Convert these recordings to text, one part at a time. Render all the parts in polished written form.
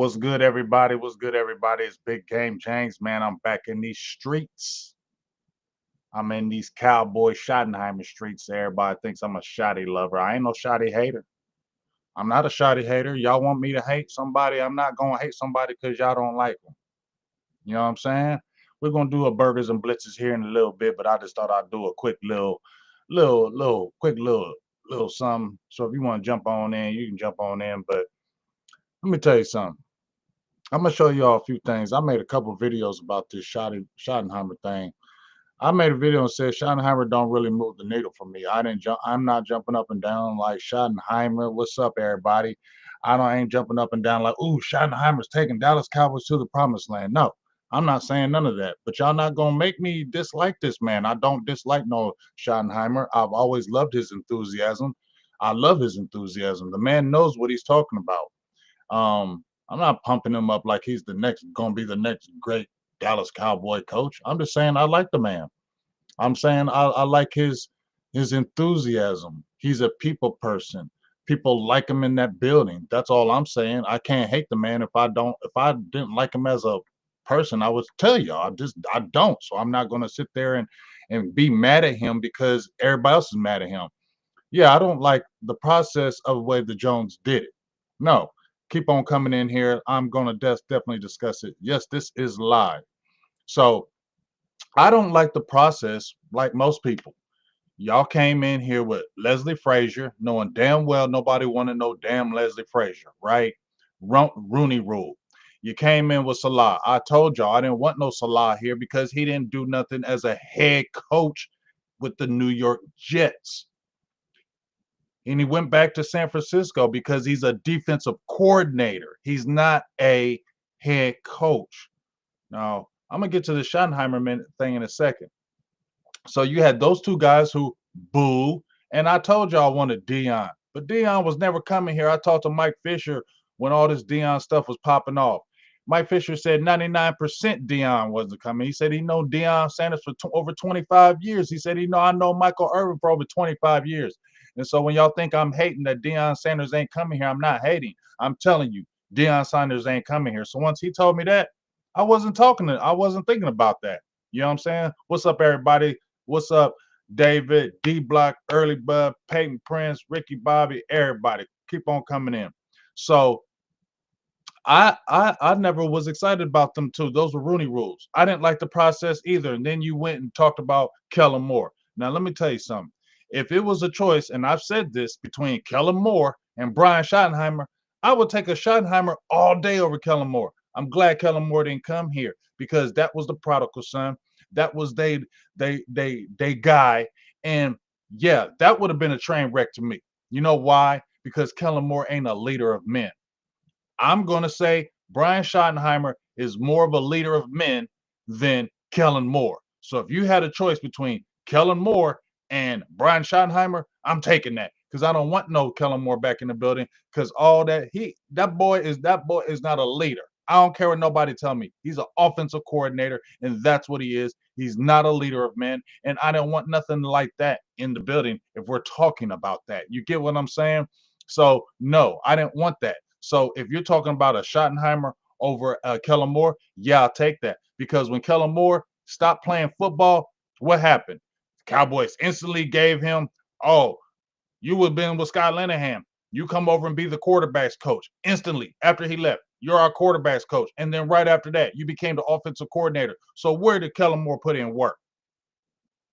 What's good, everybody? What's good, everybody? It's Big Game James, man. I'm back in these streets. I'm in these Cowboy Schottenheimer streets. Everybody thinks I'm a shotty lover. I ain't no shotty hater. I'm not a shotty hater. Y'all want me to hate somebody? I'm not gonna hate somebody because y'all don't like them. You know what I'm saying? We're gonna do a burgers and blitzes here in a little bit, but I just thought I'd do a quick little something. So if you want to jump on in, you can jump on in. But let me tell you something. I'm gonna show y'all a few things. I made a couple videos about this Schottenheimer thing. I made a video and said Schottenheimer don't really move the needle for me. I didn't jump. I'm not jumping up and down like Schottenheimer. What's up, everybody? I ain't jumping up and down like, ooh, Schottenheimer's taking Dallas Cowboys to the promised land. No, I'm not saying none of that. But y'all not gonna make me dislike this man. I don't dislike no Schottenheimer. I've always loved his enthusiasm. I love his enthusiasm. The man knows what he's talking about. I'm not pumping him up like he's gonna be the next great Dallas Cowboy coach. I'm just saying I like the man. I'm saying I like his enthusiasm. He's a people person. People like him in that building. That's all I'm saying. I can't hate the man if I didn't like him as a person, I would tell y'all. I don't. So I'm not gonna sit there and be mad at him because everybody else is mad at him. Yeah, I don't like the process of the way the Jones did it. No, keep on coming in here. I'm going to definitely discuss it. Yes, this is live. So I don't like the process like most people. Y'all came in here with Leslie Frazier, knowing damn well nobody wanted no damn Leslie Frazier, right? Rooney rule. You came in with Salah. I told y'all I didn't want no Salah here because he didn't do nothing as a head coach with the New York Jets. And he went back to San Francisco because he's a defensive coordinator. He's not a head coach. Now, I'm going to get to the Schottenheimer thing in a second. So you had those two guys who boo, and I told y'all I wanted Dion. But Dion was never coming here. I talked to Mike Fisher when all this Dion stuff was popping off. Mike Fisher said 99% Dion wasn't coming. He said he know Deion Sanders for over 25 years. He said I know Michael Irvin for over 25 years. And so when y'all think I'm hating that Deion Sanders ain't coming here, I'm not hating. I'm telling you, Deion Sanders ain't coming here. So once he told me that, I wasn't thinking about that. You know what I'm saying? What's up, everybody? What's up, David, D Block, Early Bud, Peyton Prince, Ricky Bobby, everybody. Keep on coming in. So I never was excited about them too. Those were Rooney rules. I didn't like the process either. And then you went and talked about Kellen Moore. Now let me tell you something. If it was a choice, and I've said this between Kellen Moore and Brian Schottenheimer, I would take a Schottenheimer all day over Kellen Moore. I'm glad Kellen Moore didn't come here because that was the prodigal son. That was they guy. And yeah, that would have been a train wreck to me. You know why? Because Kellen Moore ain't a leader of men. I'm going to say Brian Schottenheimer is more of a leader of men than Kellen Moore. So if you had a choice between Kellen Moore and Brian Schottenheimer, I'm taking that because I don't want no Kellen Moore back in the building because all that boy is not a leader. I don't care what nobody tell me. He's an offensive coordinator, and that's what he is. He's not a leader of men, and I don't want nothing like that in the building if we're talking about that. You get what I'm saying? So no, I didn't want that. So if you're talking about a Schottenheimer over Kellen Moore, yeah, I'll take that. Because when Kellen Moore stopped playing football, what happened? Cowboys instantly gave him, oh, you would have been with Scott Linehan. You come over and be the quarterback's coach. Instantly, after he left, you're our quarterback's coach. And then right after that, you became the offensive coordinator. So where did Kellen Moore put in work?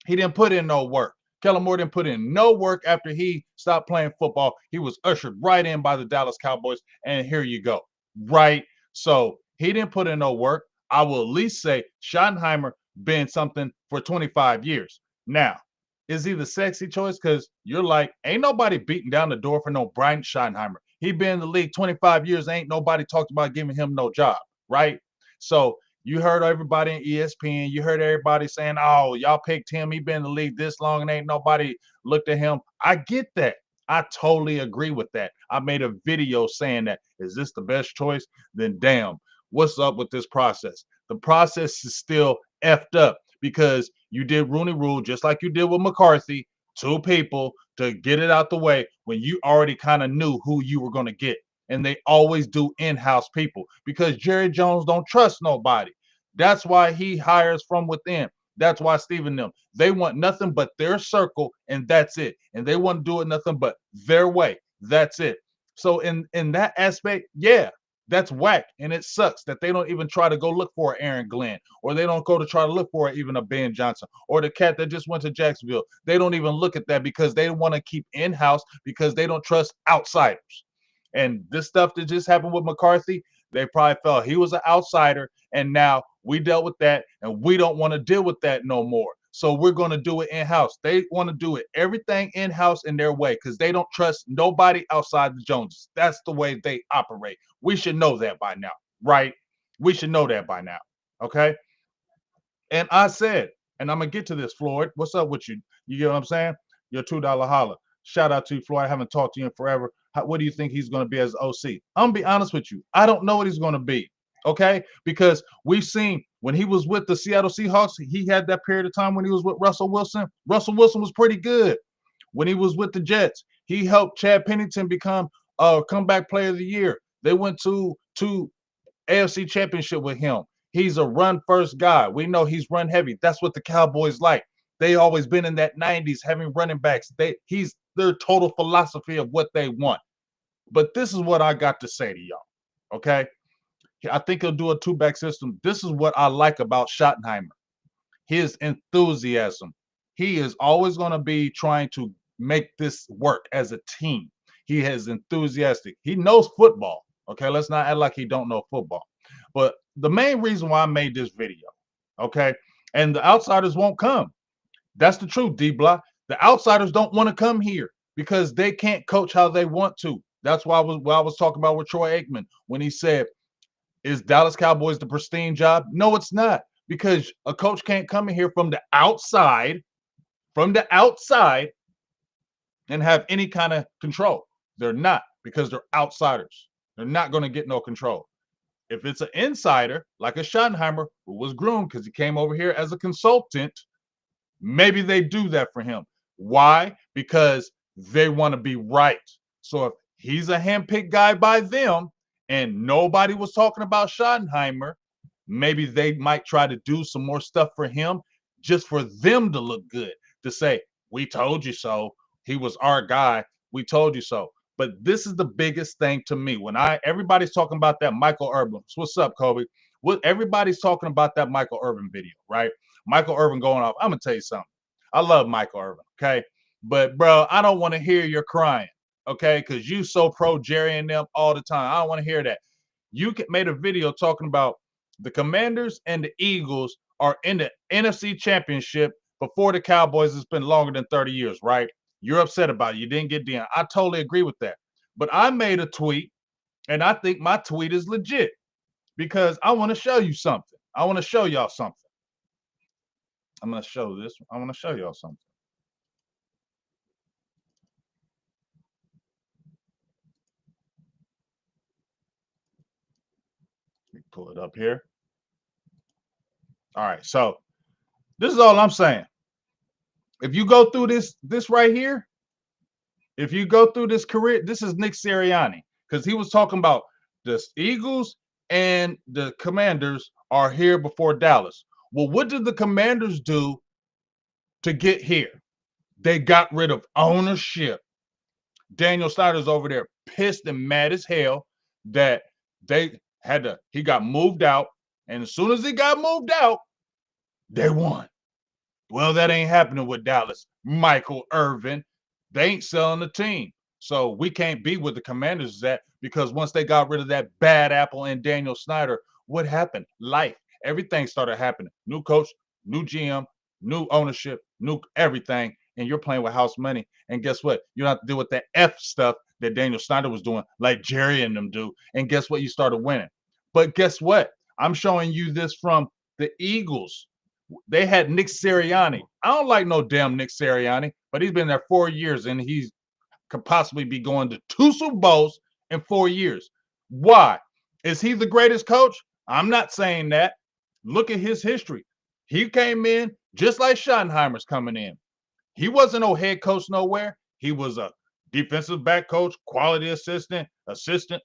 He didn't put in no work. Kellen Moore didn't put in no work after he stopped playing football. He was ushered right in by the Dallas Cowboys, and here you go. Right? So he didn't put in no work. I will at least say Schottenheimer been something for 25 years. Now, is he the sexy choice? Because you're like, ain't nobody beating down the door for no Brian Schottenheimer. He been in the league 25 years. Ain't nobody talked about giving him no job. Right? So you heard everybody in ESPN. You heard everybody saying, oh, y'all picked him. He been in the league this long and ain't nobody looked at him. I get that. I totally agree with that. I made a video saying that. Is this the best choice? Then damn, what's up with this process? The process is still effed up because you did Rooney Rule just like you did with McCarthy, two people to get it out the way when you already kind of knew who you were going to get. and they always do in-house people because Jerry Jones don't trust nobody. That's why he hires from within. That's why Steve and them, they want nothing but their circle, and that's it. And they want to do it nothing but their way. That's it. So in that aspect, yeah, that's whack, and it sucks that they don't even try to go look for Aaron Glenn, or they don't go to try to look for even a Ben Johnson, or the cat that just went to Jacksonville. They don't even look at that because they want to keep in house because they don't trust outsiders. And this stuff that just happened with McCarthy, they probably felt he was an outsider, and now we dealt with that, and we don't want to deal with that no more. So we're going to do it in house. They want to do it everything in house in their way because they don't trust nobody outside the Joneses. That's the way they operate. We should know that by now, right? We should know that by now. Okay. And I said, and I'm gonna get to this, Floyd. What's up with you? You get what I'm saying? Your $2 holler. Shout out to you, Floyd. I haven't talked to you in forever. What do you think he's gonna be as OC? I'm gonna be honest with you. I don't know what he's gonna be. Okay, because we've seen when he was with the Seattle Seahawks, he had that period of time when he was with Russell Wilson. Russell Wilson was pretty good. When he was with the Jets, he helped Chad Pennington become a comeback player of the year. They went to AFC Championship with him. He's a run first guy. We know he's run heavy. That's what the Cowboys like. They always been in that 90s having running backs. He's their total philosophy of what they want. But this is what I got to say to y'all. Okay. I think he'll do a two-back system. This is what I like about Schottenheimer. His enthusiasm. He is always going to be trying to make this work as a team. He is enthusiastic. He knows football. Okay, let's not act like he don't know football. But the main reason why I made this video, okay, and the outsiders won't come. That's the truth, D Block. The outsiders don't want to come here because they can't coach how they want to. That's why I was talking about with Troy Aikman when he said, "Is Dallas Cowboys the pristine job?" No, it's not, because a coach can't come in here from the outside, and have any kind of control. They're not, because they're outsiders. They're not going to get no control. If it's an insider, like a Schottenheimer, who was groomed because he came over here as a consultant, maybe they do that for him. Why? Because they want to be right. So if he's a handpicked guy by them and nobody was talking about Schottenheimer, maybe they might try to do some more stuff for him just for them to look good, to say, we told you so. He was our guy. We told you so. But this is the biggest thing to me. When everybody's talking about that Michael Irvin. What's up, Kobe? Everybody's talking about that Michael Irvin video, right? Michael Irvin going off. I'm gonna tell you something. I love Michael Irvin, okay? But bro, I don't want to hear you're crying, okay? Because you so pro Jerry and them all the time. I don't want to hear that. You made a video talking about the Commanders and the Eagles are in the NFC Championship before the Cowboys. It's been longer than 30 years, right? You're upset about it. You didn't get Deion. I totally agree with that. But I made a tweet, and I think my tweet is legit because I want to show you something. I want to show y'all something. I'm going to show this. I want to show y'all something. Let me pull it up here. All right. So this is all I'm saying. If you go through this right here, if you go through this career, this is Nick Sirianni, because he was talking about the Eagles and the Commanders are here before Dallas. Well, what did the Commanders do to get here? They got rid of ownership. Daniel Snyder's over there pissed and mad as hell that he got moved out. And as soon as he got moved out, they won. Well, that ain't happening with Dallas. Michael Irvin, they ain't selling the team. So we can't be with the Commanders is at, because once they got rid of that bad apple and Daniel Snyder, what happened? Life. Everything started happening. New coach, new GM, new ownership, new everything. And you're playing with house money. And guess what? You don't have to deal with that F stuff that Daniel Snyder was doing, like Jerry and them do. And guess what? You started winning. But guess what? I'm showing you this from the Eagles. They had Nick Sirianni. I don't like no damn Nick Sirianni, but he's been there 4 years and he could possibly be going to 2 Super Bowls in 4 years. Why? Is he the greatest coach? I'm not saying that. Look at his history. He came in just like Schottenheimer's coming in. He wasn't no head coach nowhere. He was a defensive back coach, quality assistant, assistant.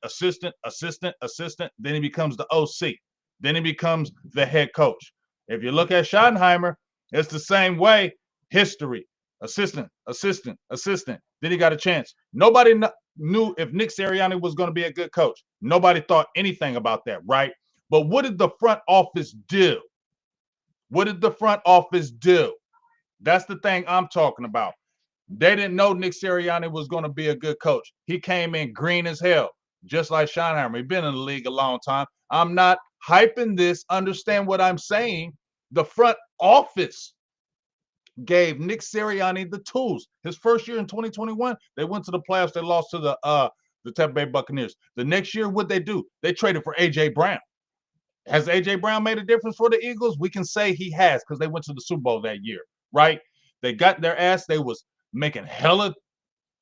Then he becomes the OC. Then he becomes the head coach. If you look at Schottenheimer, it's the same way. History, assistant. Then he got a chance. Nobody knew if Nick Sirianni was going to be a good coach. Nobody thought anything about that, right? But what did the front office do? What did the front office do? That's the thing I'm talking about. They didn't know Nick Sirianni was going to be a good coach. He came in green as hell, just like Schottenheimer. He's been in the league a long time. I'm not hyping this. Understand what I'm saying. The front office gave Nick Sirianni the tools. His first year in 2021, they went to the playoffs. They lost to the Tampa Bay Buccaneers. The next year, what they do? They traded for A.J. Brown. Has A.J. Brown made a difference for the Eagles? We can say he has because they went to the Super Bowl that year, right? They got their ass. They was making hella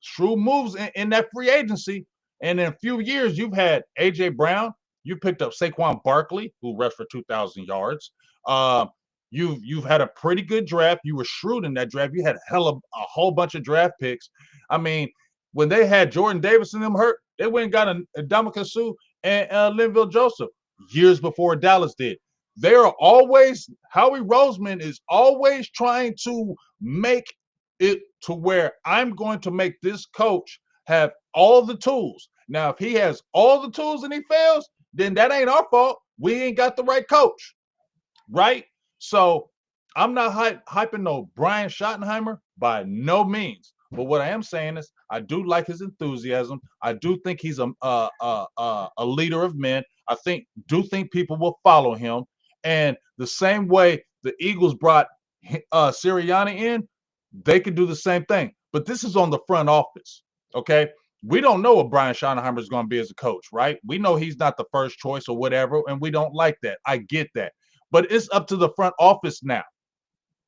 shrewd moves in that free agency. And in a few years, you've had A.J. Brown. You picked up Saquon Barkley, who rushed for 2,000 yards. Uh, you've had a pretty good draft. You were shrewd in that draft. You had a whole bunch of draft picks. I mean, when they had Jordan Davis and them hurt, they went and got a Ndamukong Suh and Linville Joseph years before Dallas did. They are always Howie Roseman is always trying to make it to where I'm going to make this coach have all the tools. Now, if he has all the tools and he fails, then that ain't our fault. We ain't got the right coach, right? So I'm not hyping no Brian Schottenheimer by no means. But what I am saying is, I do like his enthusiasm. I do think he's a leader of men. Do think people will follow him. And the same way the Eagles brought Sirianni in, they could do the same thing. But this is on the front office, okay? We don't know what Brian Schottenheimer is going to be as a coach, right? We know he's not the first choice or whatever, and we don't like that. I get that. But it's up to the front office now.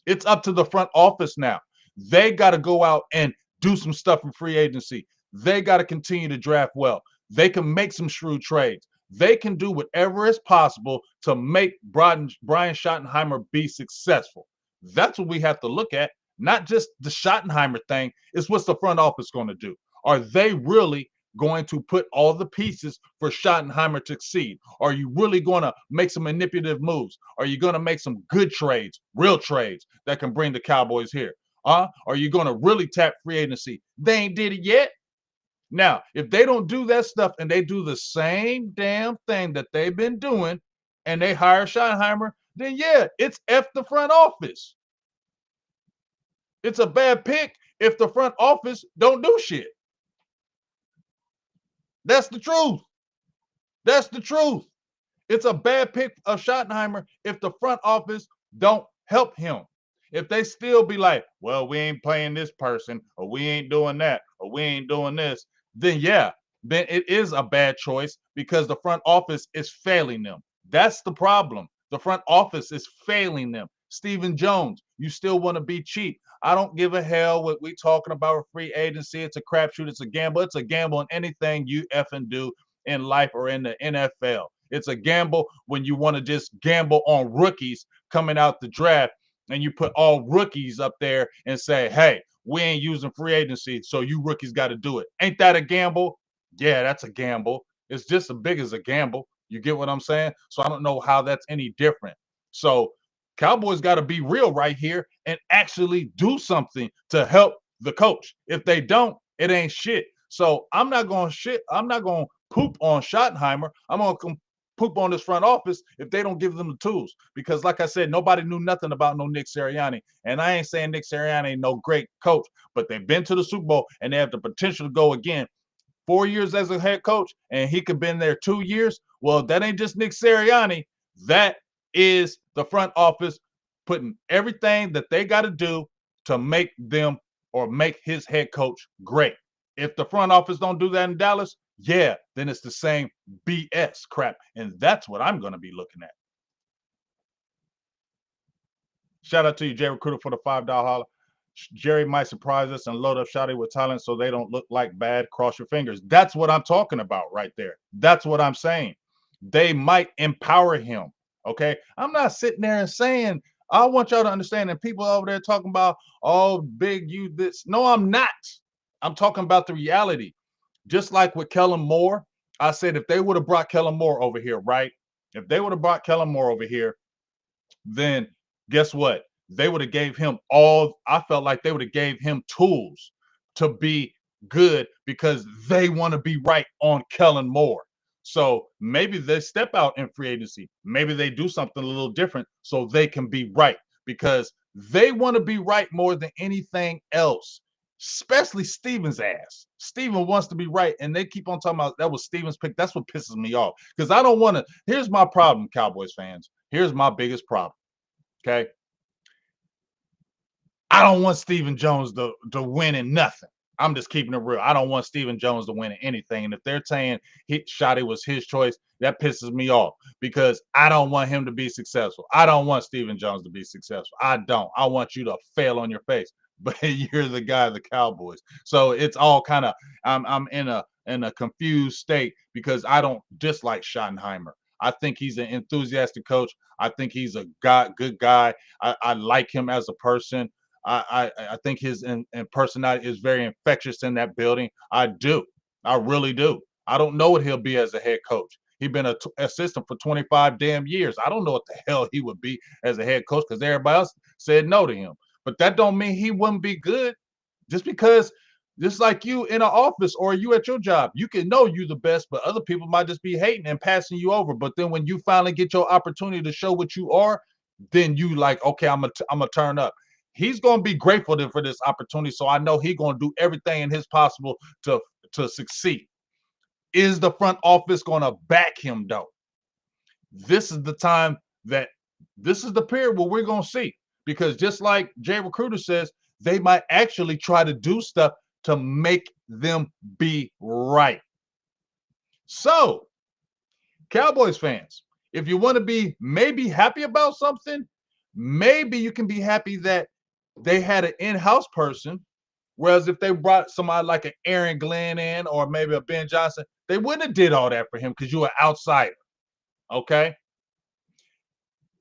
It's up to the front office now. They got to go out and do some stuff in free agency. They got to continue to draft well. They can make some shrewd trades. They can do whatever is possible to make Brian Schottenheimer be successful. That's what we have to look at, not just the Schottenheimer thing. It's what's the front office going to do? Are they really going to put all the pieces for Schottenheimer to succeed? Are you really going to make some manipulative moves? Are you going to make some good trades, real trades that can bring the Cowboys here? Are you going to really tap free agency? They ain't did it yet. Now, if they don't do that stuff and they do the same damn thing that they've been doing and they hire Schottenheimer, then yeah, it's F the front office. It's a bad pick if the front office don't do shit. That's the truth. That's the truth. It's a bad pick of Schottenheimer if the front office don't help him. If they still be like, well, we ain't playing this person, or we ain't doing that, or we ain't doing this, then yeah, then it is a bad choice because the front office is failing them. That's the problem. The front office is failing them. Stephen Jones, you still want to be cheap. I don't give a hell what we talking about with free agency. It's a crapshoot. It's a gamble. It's a gamble on anything you effing do in life or in the NFL. It's a gamble when you want to just gamble on rookies coming out the draft and you put all rookies up there and say, hey, we ain't using free agency, so you rookies got to do it. Ain't that a gamble? Yeah, that's a gamble. It's just as big as a gamble. You get what I'm saying? So I don't know how that's any different. So Cowboys got to be real right here and actually do something to help the coach. If they don't, it ain't shit. So I'm not going to shit. I'm not going to poop on Schottenheimer. I'm going to poop on this front office if they don't give them the tools. Because like I said, nobody knew nothing about no Nick Sirianni. And I ain't saying Nick Sirianni ain't no great coach, but they've been to the Super Bowl and they have the potential to go again. 4 years as a head coach, and he could been there 2 years. Well, that ain't just Nick Sirianni. That is the front office putting everything that they got to do to make them or make his head coach great. If the front office don't do that in Dallas, yeah, then it's the same BS crap. And that's what I'm going to be looking at. Shout out to you, Jay Recruiter, for the $5 holler. Jerry might surprise us and load up Shotty with talent so they don't look like bad. Cross your fingers. That's what I'm talking about right there. That's what I'm saying. They might empower him. Okay. I'm not sitting there and saying, I want y'all to understand that people over there talking about, oh, big you this. No, I'm not. I'm talking about the reality. Just like with Kellen Moore, I said if they would have brought Kellen Moore over here, right? If they would have brought Kellen Moore over here, then guess what? They would have gave him all. I felt like they would have gave him tools to be good because they want to be right on Kellen Moore. So maybe they step out in free agency. Maybe they do something a little different so they can be right because they want to be right more than anything else. Especially Steven's ass. Steven wants to be right, and they keep on talking about that was Steven's pick. That's what pisses me off because I don't want to. Here's my problem, Cowboys fans. Here's my biggest problem. Okay. I don't want Stephen Jones to win in nothing. I'm just keeping it real. I don't want Stephen Jones to win in anything. And if they're saying Shotty was his choice, that pisses me off because I don't want him to be successful. I don't want Stephen Jones to be successful. I don't. I want you to fail on your face. But you're the guy of the Cowboys. So it's all kind of I'm in a confused state because I don't dislike Schottenheimer. I think he's an enthusiastic coach. I think he's a good guy. I like him as a person. I think his personality is very infectious in that building. I do. I really do. I don't know what he'll be as a head coach. He's been an assistant for 25 damn years. I don't know what the hell he would be as a head coach because everybody else said no to him. But that don't mean he wouldn't be good. Just because, just like you in an office or you at your job, you can know you the best, but other people might just be hating and passing you over. But then when you finally get your opportunity to show what you are, then you like, okay, I'm gonna turn up. He's gonna be grateful for this opportunity, so I know he's gonna do everything in his possible to succeed. Is the front office gonna back him though? This is the time that this is the period where we're gonna see because just like Jay Recruiter says, they might actually try to do stuff to make them be right. So, Cowboys fans, if you want to be maybe happy about something, maybe you can be happy that they had an in-house person. Whereas if they brought somebody like an Aaron Glenn in or maybe a Ben Johnson, they wouldn't have did all that for him because you're an outsider. Okay.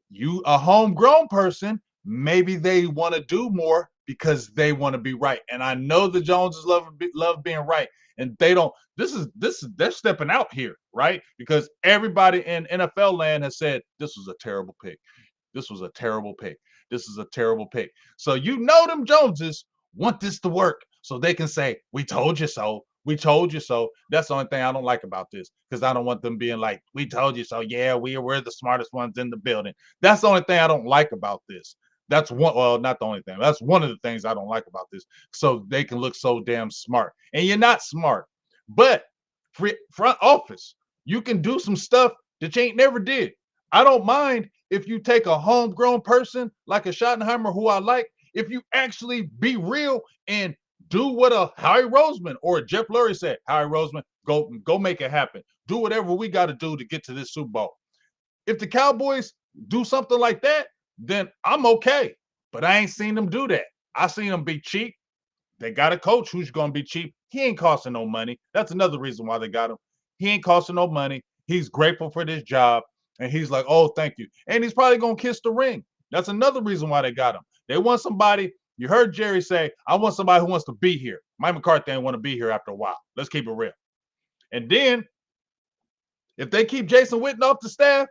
You a homegrown person, maybe they want to do more because they want to be right. And I know the Joneses love being right, and they don't. This is they're stepping out here, right? Because everybody in NFL land has said this was a terrible pick. This was a terrible pick. This is a terrible pick. So you know them Joneses want this to work so they can say, we told you so. We told you so. That's the only thing I don't like about this because I don't want them being like, we told you so. Yeah, we're the smartest ones in the building. That's the only thing I don't like about this. That's one, well, not the only thing. That's one of the things I don't like about this. So they can look so damn smart. And you're not smart. But front office, you can do some stuff that you ain't never did. I don't mind if you take a homegrown person like a Schottenheimer who I like, if you actually be real and do what a Howie Roseman or a Jeff Lurie said, Howie Roseman, go make it happen. Do whatever we got to do to get to this Super Bowl. If the Cowboys do something like that, then I'm okay. But I ain't seen them do that. I seen them be cheap. They got a coach who's going to be cheap. He ain't costing no money. That's another reason why they got him. He ain't costing no money. He's grateful for this job. And he's like, oh, thank you. And he's probably going to kiss the ring. That's another reason why they got him. They want somebody. You heard Jerry say, I want somebody who wants to be here. Mike McCarthy ain't want to be here after a while. Let's keep it real. And then if they keep Jason Witten off the staff,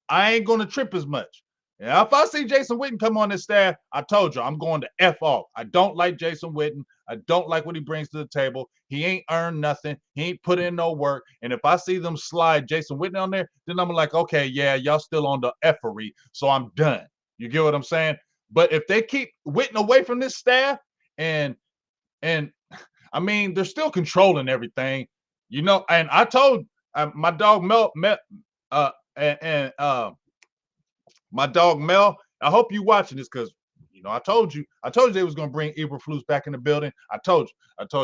I ain't going to trip as much. Now, if I see Jason Witten come on this staff, I told you I'm going to F off. I don't like Jason Witten. I don't like what he brings to the table. He ain't earned nothing. He ain't put in no work. And if I see them slide Jason Witten on there, then I'm like, okay, yeah, y'all still on the effery, so I'm done. You get what I'm saying? But if they keep Witten away from this staff, and I mean, they're still controlling everything, you know. And I told my dog Mel, and my dog Mel. I hope you watching this because you know I told you they was gonna bring Eberflus back in the building. I told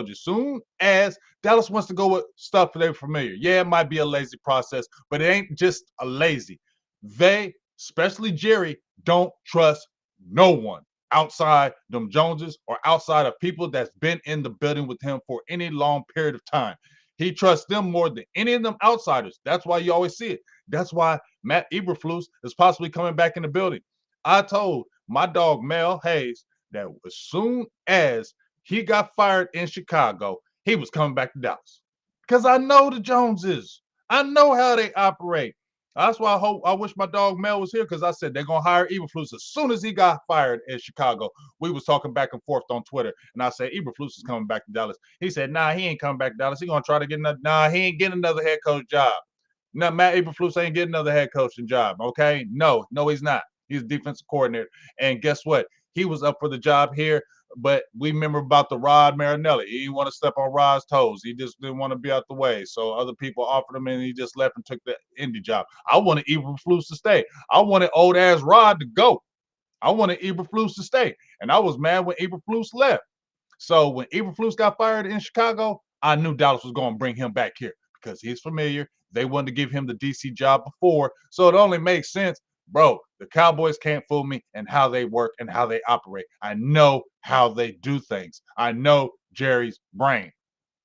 you. Soon as Dallas wants to go with stuff they're familiar, yeah, it might be a lazy process, but it ain't just a lazy. They, especially Jerry, don't trust no one outside them Joneses or outside of people that's been in the building with him for any long period of time. He trusts them more than any of them outsiders. That's why you always see it. That's why Matt Eberflus is possibly coming back in the building. I told my dog Mel Hayes that as soon as he got fired in Chicago, he was coming back to Dallas. Because I know the Joneses. I know how they operate. That's why I wish my dog Mel was here, because I said they're gonna hire Eberflus as soon as he got fired in Chicago. We was talking back and forth on Twitter, and I said Eberflus is coming back to Dallas. He said, "Nah, he ain't coming back to Dallas. He gonna try to get another. Nah, he ain't getting another head coach job. No, Matt Eberflus ain't getting another head coaching job. Okay, no, he's not. He's a defensive coordinator, and guess what? He was up for the job here, but we remember about the Rod Marinelli. He didn't want to step on Rod's toes. He just didn't want to be out the way. So other people offered him, and he just left and took the Indy job. I wanted Eberflus to stay. I wanted old ass Rod to go. I wanted Eberflus to stay, and I was mad when Eberflus left. So when Eberflus got fired in Chicago, I knew Dallas was going to bring him back here because he's familiar. They wanted to give him the DC job before, so it only makes sense. Bro, the Cowboys can't fool me and how they work and how they operate. I know how they do things. I know Jerry's brain.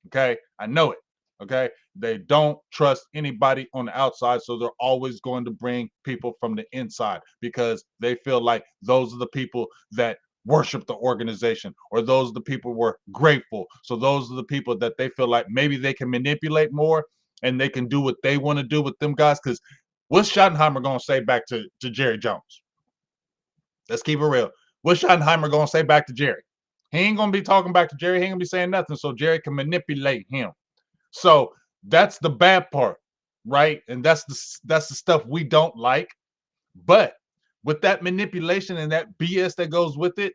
Okay, I know it. Okay, they don't trust anybody on the outside, so they're always going to bring people from the inside because they feel like those are the people that worship the organization, or those are the people who are grateful. So those are the people that they feel like maybe they can manipulate more and they can do what they want to do with them guys. Because what's Schottenheimer gonna say back to Jerry Jones? Let's keep it real. What's Schottenheimer gonna say back to Jerry? He ain't gonna be talking back to Jerry. He ain't gonna be saying nothing. So Jerry can manipulate him. So that's the bad part, right? And that's the stuff we don't like. But with that manipulation and that BS that goes with it,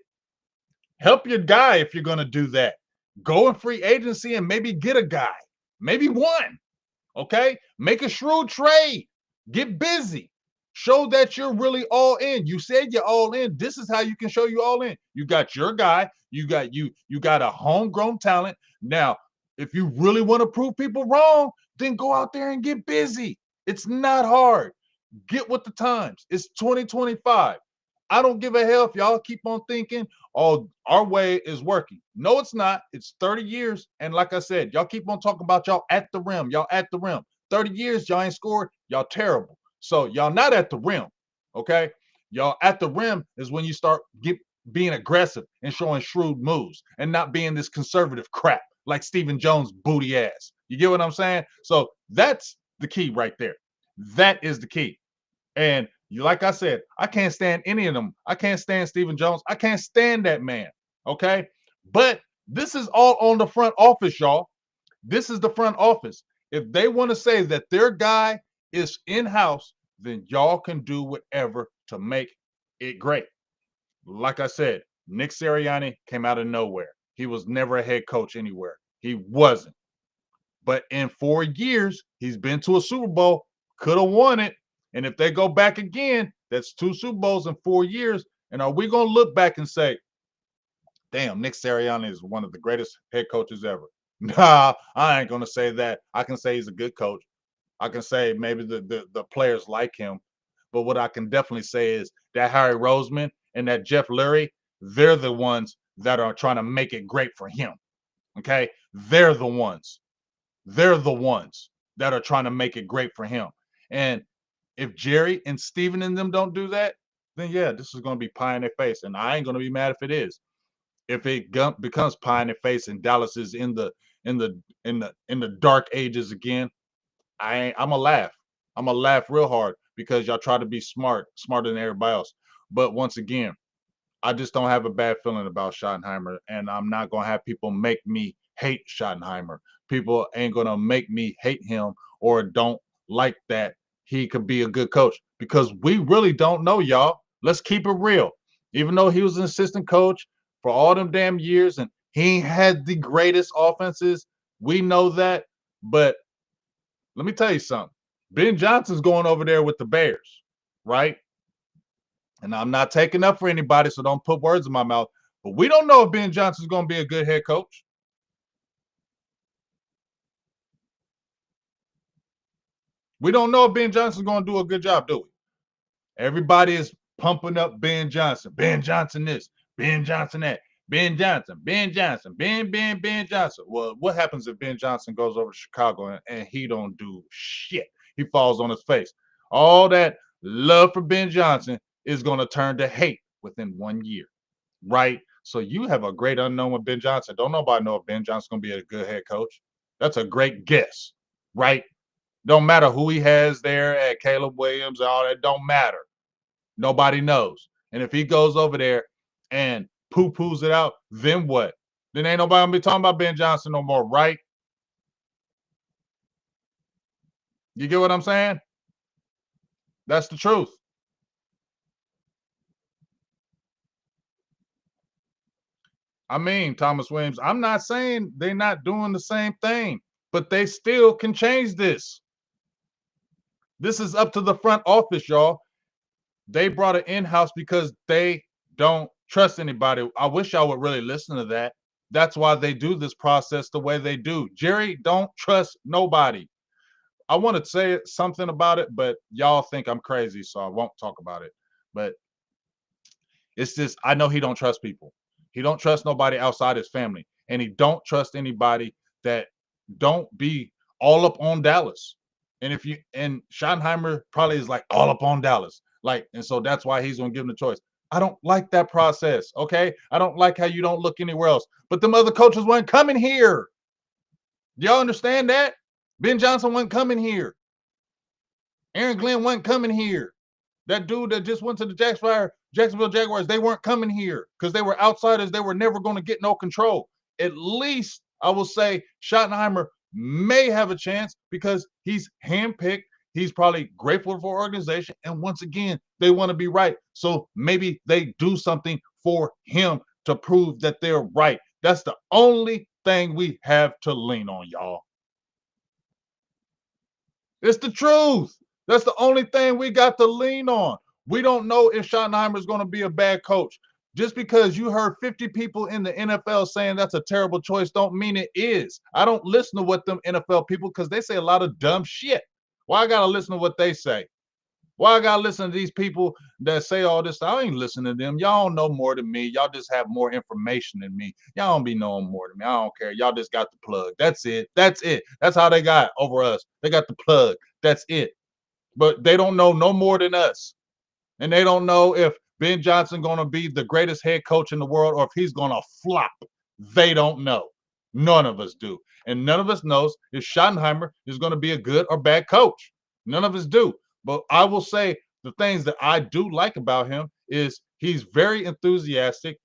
help your guy if you're gonna do that. Go in free agency and maybe get a guy, maybe one. Okay, make a shrewd trade. Get busy. Show that you're really all in. You said you're all in. This is how you can show you all in. You got your guy. You got a homegrown talent. Now, if you really want to prove people wrong, then go out there and get busy. It's not hard. Get with the times. It's 2025. I don't give a hell if y'all keep on thinking, oh, our way is working. No, it's not. It's 30 years. And like I said, y'all keep on talking about y'all at the rim. Y'all at the rim. 30 years, y'all ain't scored. Y'all terrible. So y'all not at the rim. Okay. Y'all at the rim is when you start being aggressive and showing shrewd moves and not being this conservative crap like Stephen Jones' booty ass. You get what I'm saying? So that's the key right there. That is the key. And like I said, I can't stand any of them. I can't stand Stephen Jones. I can't stand that man. Okay. But this is all on the front office, y'all. This is the front office. If they want to say that their guy is in house, then y'all can do whatever to make it great. Like I said, Nick Sirianni came out of nowhere. He was never a head coach anywhere. He wasn't. But in 4 years, he's been to a Super Bowl, could have won it. And if they go back again, that's 2 Super Bowls in 4 years. And are we going to look back and say, damn, Nick Sirianni is one of the greatest head coaches ever? Nah, I ain't going to say that. I can say he's a good coach. I can say maybe the players like him. But what I can definitely say is that Harry Roseman and that Jeff Lurie, they're the ones that are trying to make it great for him. Okay? They're the ones. They're the ones that are trying to make it great for him. And if Jerry and Steven and them don't do that, then yeah, this is going to be pie in their face. And I ain't going to be mad if it is. If it becomes pie in their face and Dallas is in the dark ages again, I'm gonna laugh. I'm gonna laugh real hard because y'all try to be smarter than everybody else. But once again, I just don't have a bad feeling about Schottenheimer, and I'm not gonna have people make me hate Schottenheimer. People ain't gonna make me hate him or don't like that he could be a good coach because we really don't know, y'all. Let's keep it real. Even though he was an assistant coach for all them damn years and he had the greatest offenses, we know that. But let me tell you something. Ben Johnson's going over there with the Bears, right? And I'm not taking up for anybody, so don't put words in my mouth. But we don't know if Ben Johnson's going to be a good head coach. We don't know if Ben Johnson's going to do a good job, do we? Everybody is pumping up Ben Johnson. Ben Johnson this, Ben Johnson that, Ben Johnson, Ben Johnson, Ben Johnson. Well, what happens if Ben Johnson goes over to Chicago and he don't do shit? He falls on his face. All that love for Ben Johnson is going to turn to hate within 1 year, right? So you have a great unknown with Ben Johnson. Don't nobody know if Ben Johnson's gonna be a good head coach. That's a great guess, right? Don't matter who he has there at Caleb Williams and all that. Don't matter. Nobody knows. And if he goes over there and poo-poos it out, then what? Then ain't nobody gonna be talking about Ben Johnson no more, right? You get what I'm saying? That's the truth. I mean, Thomas Williams, I'm not saying they're not doing the same thing, but they still can change this. This is up to the front office, y'all. They brought it in-house because they don't trust anybody. I wish y'all would really listen to that. That's why they do this process the way they do. Jerry don't trust nobody. I want to say something about it, but y'all think I'm crazy, so I won't talk about it. But it's just I know he don't trust people. He don't trust nobody outside his family, and he don't trust anybody that don't be all up on Dallas. And if you and Schottenheimer probably is like all up on Dallas, like, and so that's why he's gonna give him the choice. I don't like that process. Okay, I don't like how you don't look anywhere else. But them other coaches weren't coming here. Do y'all understand that? Ben Johnson wasn't coming here. Aaron Glenn wasn't coming here. That dude that just went to the Jacksonville Jaguars, they weren't coming here because they were outsiders. They were never going to get no control. At least I will say Schottenheimer may have a chance because he's handpicked. He's probably grateful for organization. And once again, they want to be right. So maybe they do something for him to prove that they're right. That's the only thing we have to lean on, y'all. It's the truth. That's the only thing we got to lean on. We don't know if Schottenheimer is going to be a bad coach. Just because you heard 50 people in the NFL saying that's a terrible choice don't mean it is. I don't listen to what them NFL people because they say a lot of dumb shit. Why I gotta listen to what they say? Why I gotta listen to these people that say all this? I ain't listening to them. Y'all don't know more than me. Y'all just have more information than me. Y'all don't be knowing more than me. I don't care. Y'all just got the plug. That's it. That's it. That's how they got over us. They got the plug. That's it. But they don't know no more than us. And they don't know if Ben Johnson going to be the greatest head coach in the world or if he's going to flop. They don't know. None of us do. And none of us knows if Schottenheimer is going to be a good or bad coach. None of us do. But I will say the things that I do like about him is he's very enthusiastic.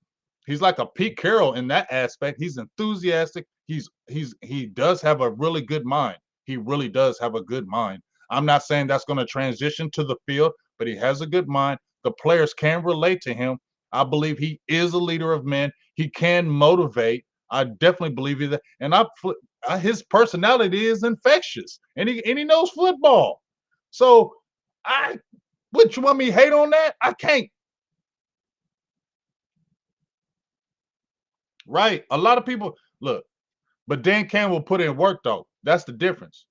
He's like a Pete Carroll in that aspect. He's enthusiastic. He does have a really good mind. He really does have a good mind. I'm not saying that's going to transition to the field, but he has a good mind. The players can relate to him. I believe he is a leader of men. He can motivate. I definitely believe that. And his personality is infectious, and he knows football. So I, what you want me to hate on that? I can't. Right? A lot of people look, but Dan Campbell put in work though. That's the difference.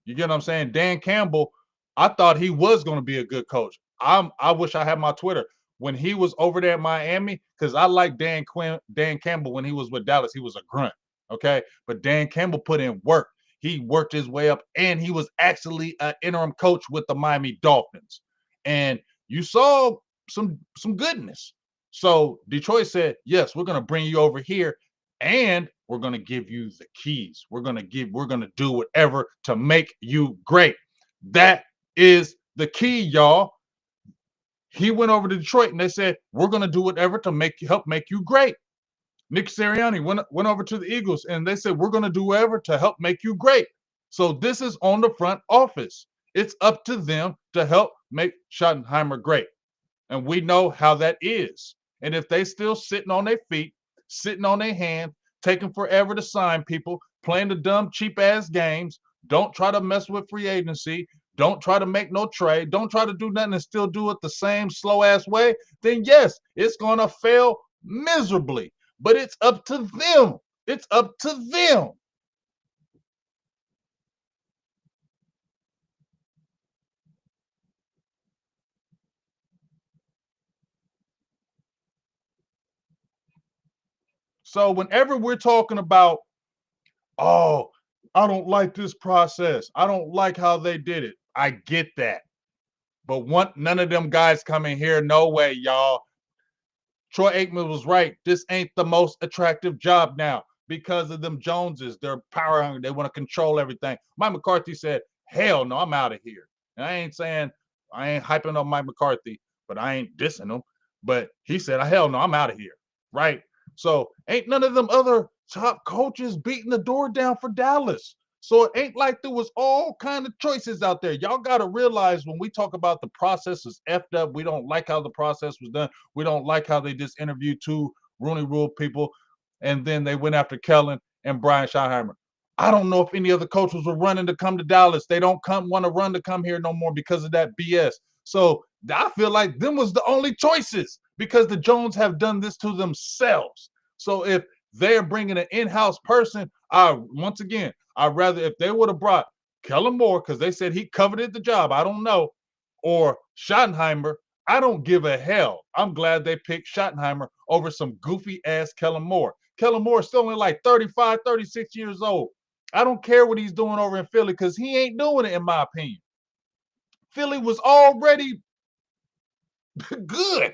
You get what I'm saying? Dan Campbell, I thought he was going to be a good coach. I wish I had my Twitter when he was over there at Miami because I like Dan Campbell when he was with Dallas. He was a grunt, okay. But Dan Campbell put in work. He worked his way up, and he was actually an interim coach with the Miami Dolphins. And you saw some goodness. So Detroit said, "Yes, we're going to bring you over here and we're going to give you the keys. We're going to do whatever to make you great." That is the key, y'all. He went over to Detroit and they said, "We're going to do whatever to help make you great." Nick Sirianni went over to the Eagles and they said, "We're going to do whatever to help make you great." So this is on the front office. It's up to them to help make Schottenheimer great. And we know how that is. And if they still sitting on their feet, sitting on their hands, taking forever to sign people, playing the dumb, cheap ass games, don't try to mess with free agency, don't try to make no trade, don't try to do nothing and still do it the same slow ass way, then yes, it's going to fail miserably. But it's up to them. It's up to them. So whenever we're talking about, oh, I don't like this process. I don't like how they did it. I get that. But none of them guys come in here. No way, y'all. Troy Aikman was right. This ain't the most attractive job now because of them Joneses. They're power hungry. They want to control everything. Mike McCarthy said, hell no, I'm out of here. And I ain't saying, I ain't hyping up Mike McCarthy, but I ain't dissing him. But he said, hell no, I'm out of here. Right? So ain't none of them other top coaches beating the door down for Dallas. So it ain't like there was all kind of choices out there. Y'all got to realize when we talk about the process is effed up, we don't like how the process was done. We don't like how they just interviewed two Rooney Rule people, and then they went after Kellen and Brian Schottenheimer. I don't know if any other coaches were running to come to Dallas. They don't want to run to come here no more because of that BS. So I feel like them was the only choices because the Jones have done this to themselves. So if they're bringing an in-house person, once again, I'd rather if they would have brought Kellen Moore because they said he coveted the job. I don't know, or Schottenheimer. I don't give a hell. I'm glad they picked Schottenheimer over some goofy ass Kellen Moore. Kellen Moore is still only like 35, 36 years old. I don't care what he's doing over in Philly because he ain't doing it, in my opinion. Philly was already good.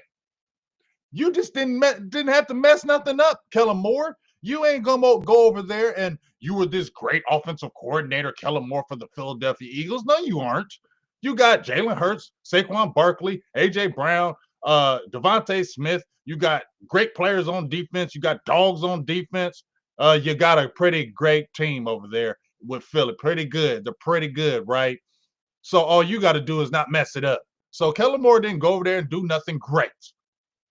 You just didn't have to mess nothing up, Kellen Moore. You ain't gonna go over there and you were this great offensive coordinator, Kellen Moore for the Philadelphia Eagles. No, you aren't. You got Jalen Hurts, Saquon Barkley, AJ Brown, Devontae Smith. You got great players on defense. You got dogs on defense. You got a pretty great team over there with Philly. Pretty good. They're pretty good, right? So all you got to do is not mess it up. So Kellen Moore didn't go over there and do nothing great.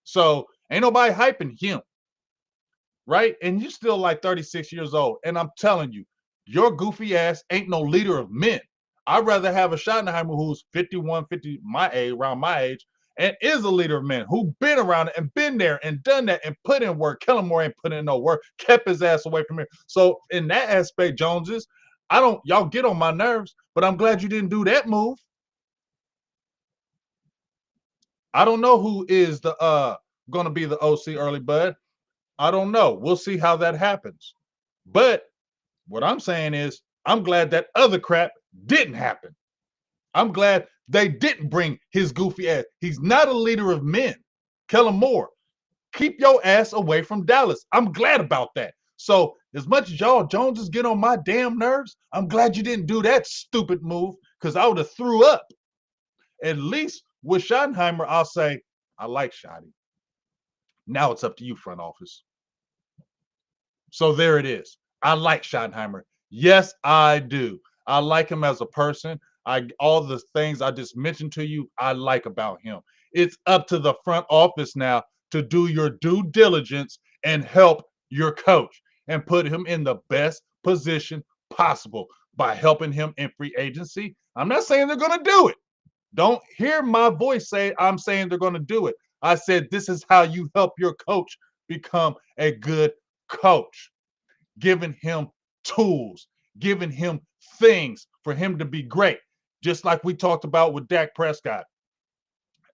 So ain't nobody hyping him, right? And you're still like 36 years old. And I'm telling you, your goofy ass ain't no leader of men. I'd rather have a Schottenheimer who's 51, 50, my age, around my age, and is a leader of men who been around it and been there and done that and put in work. Kellen Moore ain't put in no work, kept his ass away from here. So in that aspect, Joneses, y'all get on my nerves, but I'm glad you didn't do that move. I don't know who is the gonna be the OC early, bud. I don't know. We'll see how that happens. But what I'm saying is, I'm glad that other crap didn't happen. I'm glad they didn't bring his goofy ass. He's not a leader of men. Kellen Moore, keep your ass away from Dallas. I'm glad about that. So, as much as y'all Joneses get on my damn nerves, I'm glad you didn't do that stupid move because I would have threw up. At least with Schottenheimer, I'll say, I like Shotty. Now it's up to you, front office. So there it is. I like Schottenheimer. Yes, I do. I like him as a person. All the things I just mentioned to you, I like about him. It's up to the front office now to do your due diligence and help your coach and put him in the best position possible by helping him in free agency. I'm not saying they're going to do it. Don't hear my voice say I'm saying they're going to do it. I said this is how you help your coach become a good coach, giving him tools, giving him things for him to be great. Just like we talked about with Dak Prescott.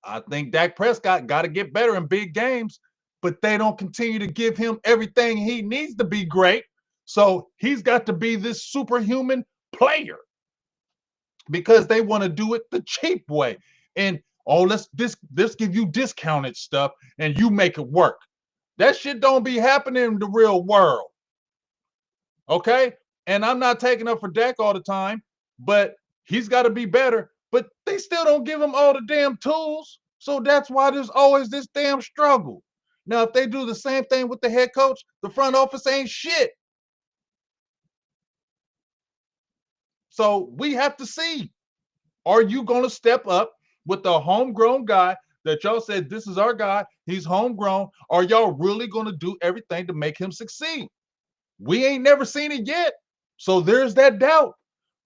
I think Dak Prescott got to get better in big games, but they don't continue to give him everything he needs to be great. So he's got to be this superhuman player because they want to do it the cheap way. And let's give you discounted stuff and you make it work. That shit don't be happening in the real world. Okay? And I'm not taking up for Dak all the time, but he's got to be better. But they still don't give him all the damn tools. So that's why there's always this damn struggle. Now, if they do the same thing with the head coach, the front office ain't shit. So we have to see. Are you going to step up with the homegrown guy that y'all said, this is our guy, he's homegrown? Are y'all really going to do everything to make him succeed? We ain't never seen it yet. So there's that doubt.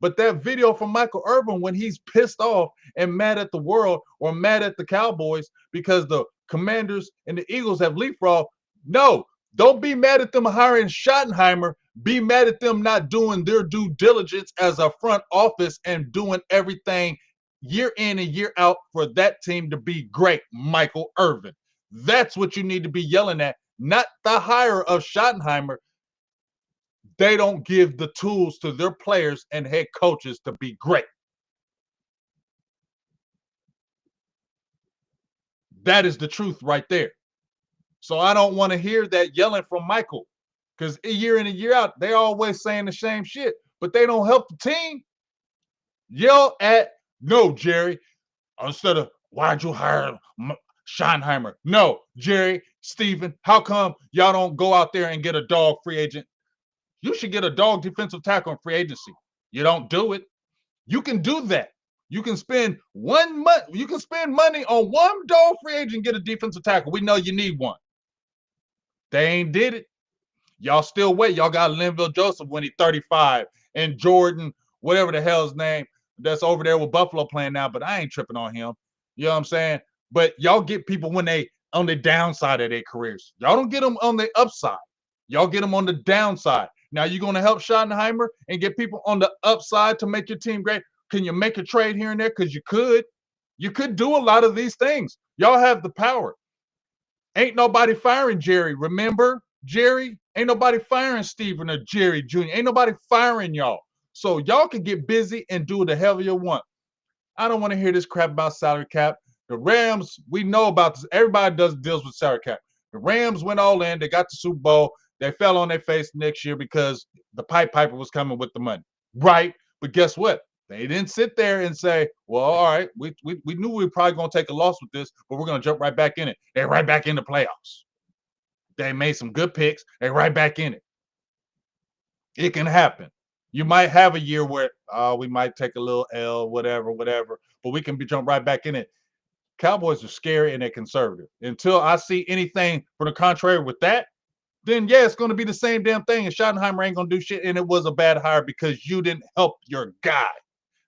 But that video from Michael Irvin when he's pissed off and mad at the world or mad at the Cowboys because the Commanders and the Eagles have leapfrogged. No, don't be mad at them hiring Schottenheimer. Be mad at them not doing their due diligence as a front office and doing everything year in and year out for that team to be great, Michael Irvin. That's what you need to be yelling at, not the hire of Schottenheimer. They don't give the tools to their players and head coaches to be great. That is the truth right there. So I don't want to hear that yelling from Michael. Because year in and year out, they always saying the same shit, but they don't help the team. Yell at no, Jerry, instead of why'd you hire Schottenheimer? No, Jerry, Steven, how come y'all don't go out there and get a dog free agent? You should get a dog defensive tackle in free agency. You don't do it. You can do that. You can spend 1 month. You can spend money on one dog free agent and get a defensive tackle. We know you need one. They ain't did it. Y'all still wait. Y'all got Linville Joseph when he's 35 and Jordan, whatever the hell's name, that's over there with Buffalo playing now, but I ain't tripping on him. You know what I'm saying? But y'all get people when they on the downside of their careers. Y'all don't get them on the upside. Y'all get them on the downside. Now you're going to help Schottenheimer and get people on the upside to make your team great. Can you make a trade here and there? Because you could. You could do a lot of these things. Y'all have the power. Ain't nobody firing Jerry. Remember, Jerry? Ain't nobody firing Steven or Jerry Jr. Ain't nobody firing y'all. So y'all can get busy and do the hell you want. I don't want to hear this crap about salary cap. The Rams, we know about this. Everybody does deals with salary cap. The Rams went all in. They got the Super Bowl. They fell on their face next year because the Pied Piper was coming with the money. Right? But guess what? They didn't sit there and say, well, all right, we knew we were probably going to take a loss with this, but we're going to jump right back in it. They're right back in the playoffs. They made some good picks. They're right back in it. It can happen. You might have a year where we might take a little L, whatever, but we can jump right back in it. Cowboys are scary and they're conservative. Until I see anything from the contrary with that, then yeah, it's going to be the same damn thing. And Schottenheimer ain't going to do shit. And it was a bad hire because you didn't help your guy.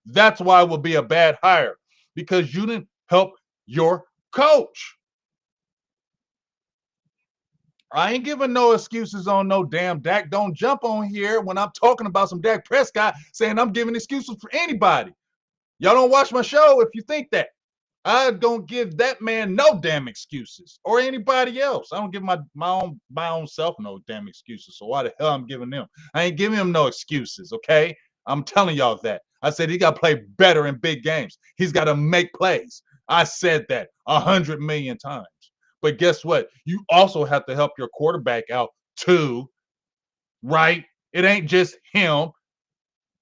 That's why it would be a bad hire, because you didn't help your coach. I ain't giving no excuses on no damn Dak. Don't jump on here when I'm talking about some Dak Prescott saying I'm giving excuses for anybody. Y'all don't watch my show if you think that. I don't give that man no damn excuses, or anybody else. I don't give my own self no damn excuses. So why the hell I'm giving them? I ain't giving him no excuses, okay? I'm telling y'all that. I said he got to play better in big games. He's got to make plays. I said that 100 million times. But guess what? You also have to help your quarterback out too, right? It ain't just him.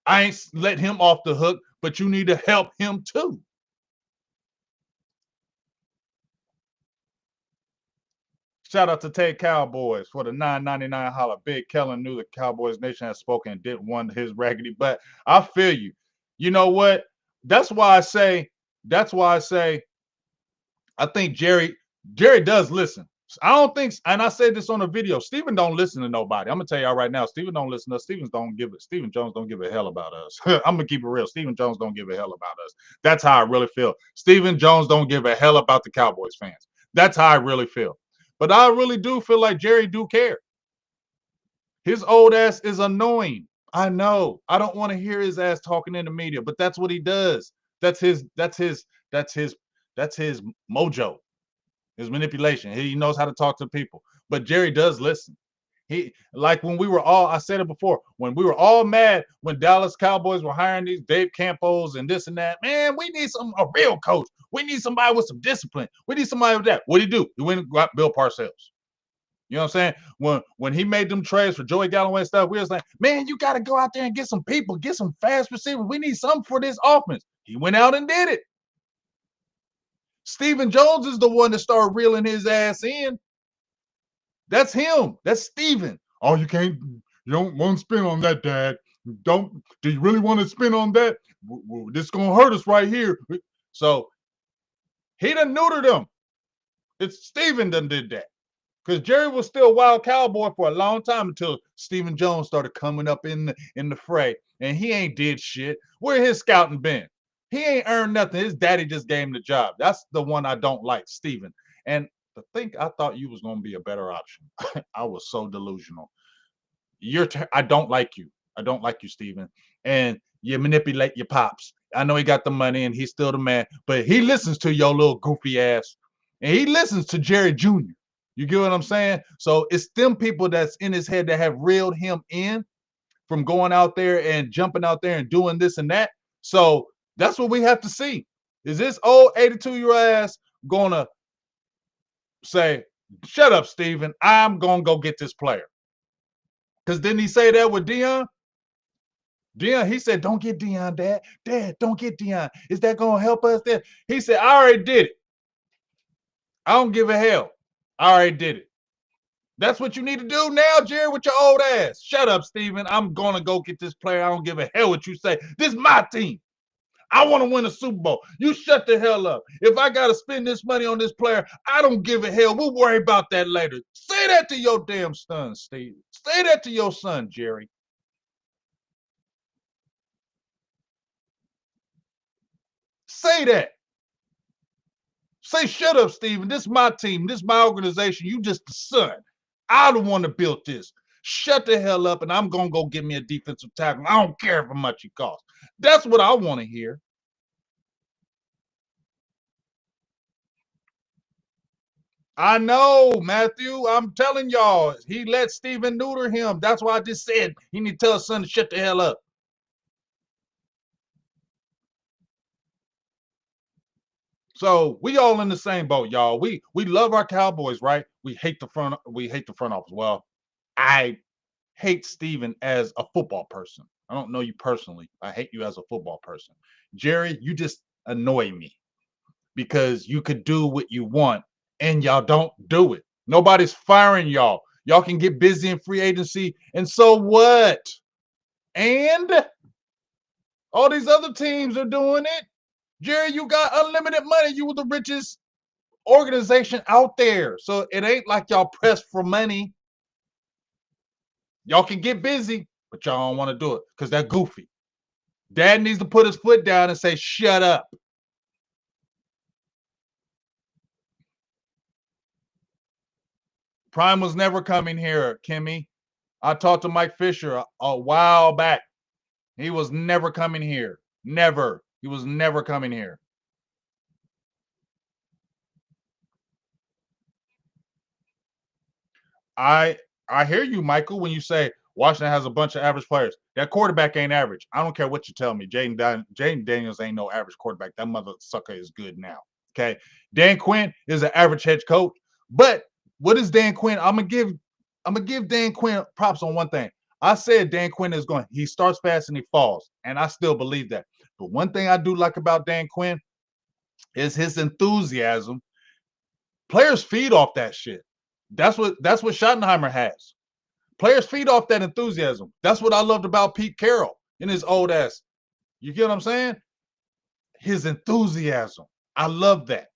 I ain't let him off the hook, but you need to help him too. Shout out to Ted Cowboys for the $9.99 holler. Big Kellen knew the Cowboys Nation had spoken and didn't want his raggedy butt. I feel you. You know what? That's why I say, I think Jerry does listen. I don't think, and I said this on a video, Steven don't listen to nobody. I'm gonna tell y'all right now, Steven don't listen to us. Steven Jones don't give a hell about us. I'm gonna keep it real. Steven Jones don't give a hell about us. That's how I really feel. Steven Jones don't give a hell about the Cowboys fans. That's how I really feel. But I really do feel like Jerry do care. His old ass is annoying. I know. I don't want to hear his ass talking in the media, but that's what he does. That's his mojo. His manipulation. He knows how to talk to people. But Jerry does listen. He, like when we were all, I said it before, when we were all mad when Dallas Cowboys were hiring these Dave Campos and this and that, man, we need a real coach. We need somebody with some discipline. We need somebody with that. What did he do? He went and got Bill Parcells. You know what I'm saying? When he made them trades for Joey Galloway and stuff, we was like, man, you got to go out there and get some people, get some fast receivers. We need something for this offense. He went out and did it. Steven Jones is the one that started reeling his ass in. That's him. That's Steven. Oh, you don't want to spin on that, Dad. Do you really want to spin on that? This is going to hurt us right here. So he done neutered them. It's Steven done did that. Because Jerry was still a wild cowboy for a long time until Steven Jones started coming up in the fray. And he ain't did shit. Where his scouting been? He ain't earned nothing. His daddy just gave him the job. That's the one I don't like, Steven. And I thought you was going to be a better option. I was so delusional. I don't like you. I don't like you, Steven. And you manipulate your pops. I know he got the money and he's still the man, but he listens to your little goofy ass. And he listens to Jerry Jr. You get what I'm saying? So it's them people that's in his head that have reeled him in from going out there and jumping out there and doing this and that. So that's what we have to see. Is this old 82-year-old ass going to say, Shut up, Steven. I'm going to go get this player. Because didn't he say that with Dion? Dion, he said, don't get Dion, Dad. Dad, don't get Dion. Is that going to help us? Dad? He said, I already did it. I don't give a hell. I already did it. That's what you need to do now, Jerry, with your old ass. Shut up, Steven. I'm going to go get this player. I don't give a hell what you say. This is my team. I want to win a Super Bowl. You shut the hell up. If I got to spend this money on this player, I don't give a hell. We'll worry about that later. Say that to your damn son, Steve. Say that to your son, Jerry. Say that. Say, shut up, Steven. This is my team. This is my organization. You just the son. I the one that built this. Shut the hell up, and I'm going to go get me a defensive tackle. I don't care how much he costs. That's what I want to hear. I know, Matthew. I'm telling y'all, he let Steven neuter him. That's why I just said he need to tell his son to shut the hell up. So we all in the same boat, y'all. We love our Cowboys, right? We hate the front office. Well, I hate Steven as a football person. I don't know you personally. I hate you as a football person. Jerry, you just annoy me because you could do what you want and y'all don't do it. Nobody's firing y'all. Y'all can get busy in free agency, and so what? And all these other teams are doing it. Jerry, you got unlimited money. You were the richest organization out there. So it ain't like y'all pressed for money. Y'all can get busy, but y'all don't want to do it because they're goofy. Dad needs to put his foot down and say, shut up. Prime was never coming here, Kimmy. I talked to Mike Fisher a while back. He was never coming here. Never. He was never coming here. I I hear you, Michael, when you say Washington has a bunch of average players. That quarterback ain't average. I don't care what you tell me. Jaden Daniels ain't no average quarterback. That mother sucker is good now. Okay. Dan Quinn is an average head coach. But what is Dan Quinn? I'm gonna give Dan Quinn props on one thing. I said Dan Quinn is going, he starts fast and he falls. And I still believe that. But one thing I do like about Dan Quinn is his enthusiasm. Players feed off that shit. That's what Schottenheimer has. Players feed off that enthusiasm. That's what I loved about Pete Carroll in his old ass. You get what I'm saying? His enthusiasm. I love that.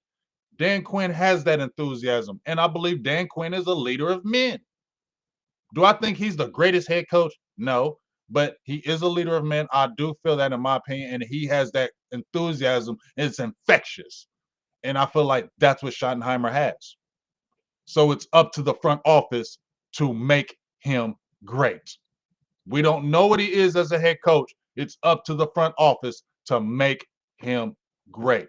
Dan Quinn has that enthusiasm. And I believe Dan Quinn is a leader of men. Do I think he's the greatest head coach? No. But he is a leader of men. I do feel that in my opinion. And he has that enthusiasm. It's infectious. And I feel like that's what Schottenheimer has. So it's up to the front office to make him great. We don't know what he is as a head coach. It's up to the front office to make him great.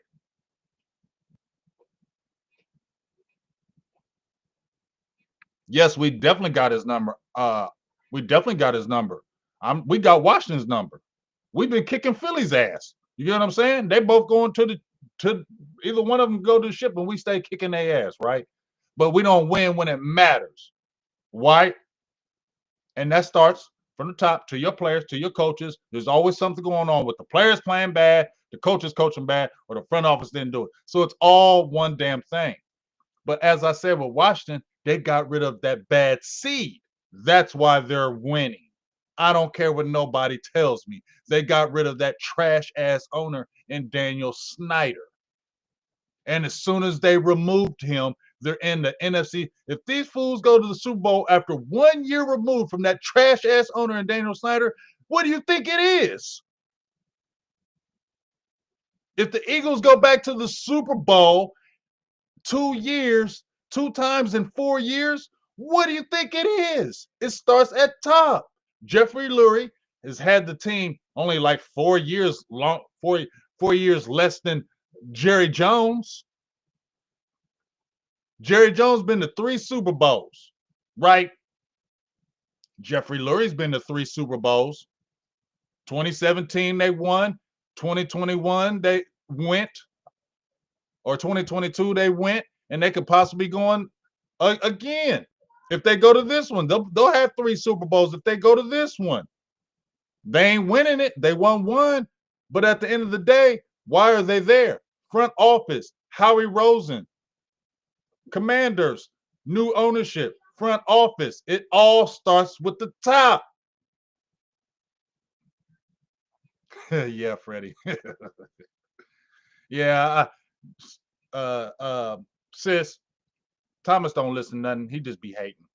Yes, we definitely got his number. We definitely got his number. We got Washington's number. We've been kicking Philly's ass. You get what I'm saying? They both going to either one of them go to the ship and we stay kicking their ass, right? But we don't win when it matters. Why? And that starts from the top to your players, to your coaches. There's always something going on with the players playing bad, the coaches coaching bad, or the front office didn't do it. So it's all one damn thing. But as I said with Washington, they got rid of that bad seed. That's why they're winning. I don't care what nobody tells me. They got rid of that trash ass owner in Daniel Snyder. And as soon as they removed him, they're in the NFC. If these fools go to the Super Bowl after 1 year removed from that trash ass owner and Daniel Snyder, what do you think it is? If the Eagles go back to the Super Bowl 2 years, 2 times in 4 years, what do you think it is? It starts at top. Jeffrey Lurie has had the team only like 4 years long, 4 years less than Jerry Jones. Jerry Jones been to 3 Super Bowls, right? Jeffrey Lurie's been to 3 Super Bowls. 2017 they won. 2021 they went, or 2022 they went, and they could possibly go on Again, if they go to this one, they'll have 3 Super Bowls. If they go to this one, they ain't winning it. They won one. But at the end of the day, why are they there? Front office, Howie Rosen, Commanders, new ownership, front office. It all starts with the top. Yeah, Freddie. Yeah, uh, uh, sis, Thomas don't listen to nothing. He just be hating.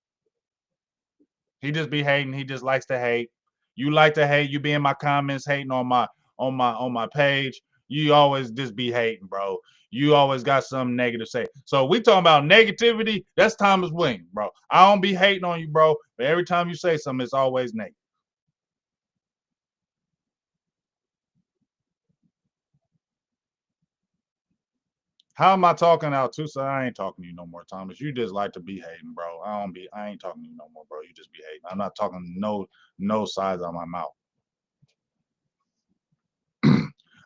He just be hating. He just likes to hate. You like to hate. You be in my comments hating on my page. You always just be hating, bro. You always got something negative to say. So we talking about negativity. That's Thomas Williams, bro. I don't be hating on you, bro. But every time you say something, it's always negative. How am I talking out too? So I ain't talking to you no more, Thomas. You just like to be hating, bro. I ain't talking to you no more, bro. You just be hating. I'm not talking no sides on my mouth.